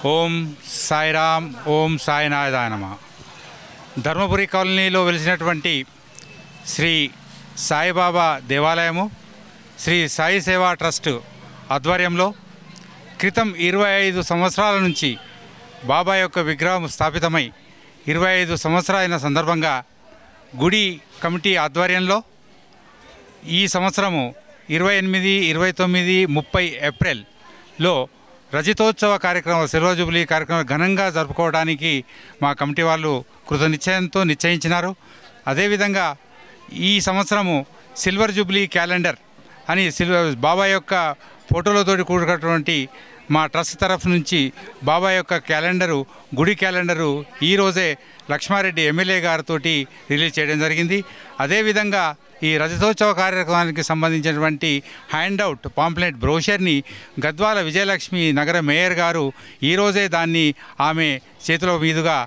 ఓం సాయిరామ్ ఓం సాయినాథాయ నమః. ధర్మపురి కాలనీలో వెలిసినటువంటి శ్రీ సాయిబాబా దేవాలయము శ్రీ సాయి సేవా ట్రస్ట్ ఆధ్వర్యంలో క్రితం 25 సంవత్సరాల నుంచి బాబా యొక్క విగ్రహం స్థాపితమై 25 సంవత్సరాలైన సందర్భంగా గుడి కమిటీ ఆధ్వర్యంలో ఈ సంవత్సరము 28, 29, 30 ఏప్రిల్లో రజతోత్సవ కార్యక్రమం సిల్వర్ జూబ్లీ కార్యక్రమం ఘనంగా జరుపుకోవడానికి మా కమిటీ వాళ్ళు కృతనిశ్చయంతో నిశ్చయించినారు. అదేవిధంగా ఈ సంవత్సరము సిల్వర్ జూబ్లీ క్యాలెండర్ అని బాబా యొక్క ఫోటోలతోటి కూడినటువంటి మా ట్రస్ట్ తరఫు నుంచి బాబా యొక్క క్యాలెండరు గుడి క్యాలెండరు ఈరోజే లక్ష్మారెడ్డి ఎమ్మెల్యే గారితో రిలీజ్ చేయడం జరిగింది. అదేవిధంగా ఈ రజతోత్సవ కార్యక్రమానికి సంబంధించినటువంటి హ్యాండ్అవుట్ పాంప్లెట్ బ్రోషర్ని గద్వాల విజయలక్ష్మి నగర మేయర్ గారు ఈరోజే దాన్ని ఆమె చేతుల మీదుగా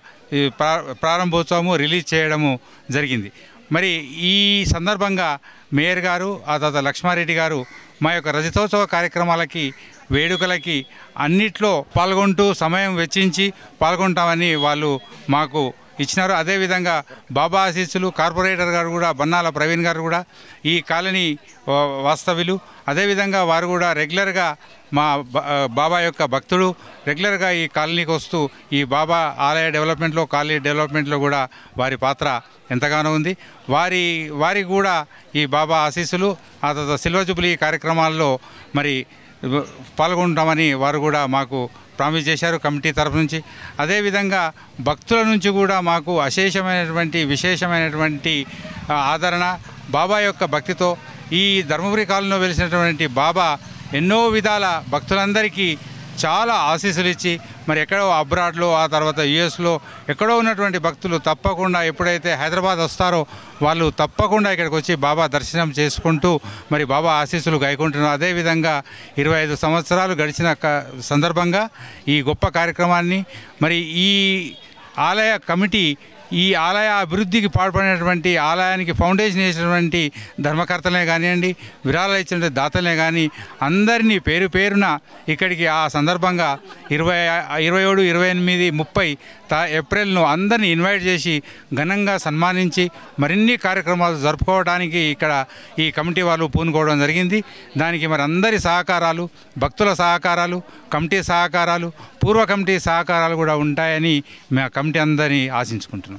ప్రారంభోత్సవము రిలీజ్ చేయడము జరిగింది. మరి ఈ సందర్భంగా మేయర్ గారు ఆ తర్వాత లక్ష్మారెడ్డి గారు మా యొక్క రజతోత్సవ కార్యక్రమాలకి వేడుకలకి అన్నిట్లో పాల్గొంటూ సమయం వెచ్చించి పాల్గొంటామని వాళ్ళు మాకు ఇచ్చినారు. అదేవిధంగా బాబా ఆశీస్సులు కార్పొరేటర్ గారు కూడా బన్నాల ప్రవీణ్ గారు కూడా ఈ కాలనీ వాస్తవ్యులు. అదేవిధంగా వారు కూడా రెగ్యులర్గా మా బాబా యొక్క భక్తుడు రెగ్యులర్గా ఈ కాలనీకి వస్తూ ఈ బాబా ఆలయ డెవలప్మెంట్లో కాలనీ డెవలప్మెంట్లో కూడా వారి పాత్ర ఎంతగానో ఉంది. వారికి కూడా ఈ బాబా ఆశీస్సులు ఆ తర్వాత సిల్వర్ జూబ్లీ కార్యక్రమాల్లో మరి పాల్గొంటామని వారు కూడా మాకు ప్రామిస్ చేశారు కమిటీ తరఫు నుంచి. అదేవిధంగా భక్తుల నుంచి కూడా మాకు విశేషమైనటువంటి ఆదరణ బాబా యొక్క భక్తితో ఈ ధర్మపురి కాలంలో వెలిసినటువంటి బాబా ఎన్నో విధాల భక్తులందరికీ చాలా ఆశీస్సులు ఇచ్చి మరి ఎక్కడో అబ్రాడ్లో ఆ తర్వాత యుఎస్లో ఎక్కడో ఉన్నటువంటి భక్తులు తప్పకుండా ఎప్పుడైతే హైదరాబాద్ వస్తారో వాళ్ళు తప్పకుండా ఇక్కడికి వచ్చి బాబా దర్శనం చేసుకుంటూ మరి బాబా ఆశీస్సులు గైకుంటున్నారు. అదేవిధంగా 25 సంవత్సరాలు గడిచిన సందర్భంగా ఈ గొప్ప కార్యక్రమాన్ని మరి ఈ ఆలయ కమిటీ ఈ ఆలయ అభివృద్ధికి పాల్పడినటువంటి ఆలయానికి ఫౌండేషన్ వేసినటువంటి ధర్మకర్తలే కానివ్వండి విరాళాలు ఇచ్చిన దాతలే కానీ అందరినీ పేరు పేరున ఇక్కడికి ఆ సందర్భంగా 27, 28, 30 ఏప్రిల్ను అందరినీ ఇన్వైట్ చేసి ఘనంగా సన్మానించి మరిన్ని కార్యక్రమాలు జరుపుకోవడానికి ఇక్కడ ఈ కమిటీ వాళ్ళు పూనుకోవడం జరిగింది. దానికి మరి అందరి సహకారాలు భక్తుల సహకారాలు కమిటీ సహకారాలు పూర్వ కమిటీ సహకారాలు కూడా ఉంటాయని మా కమిటీ అందరినీ ఆశించుకుంటున్నాం.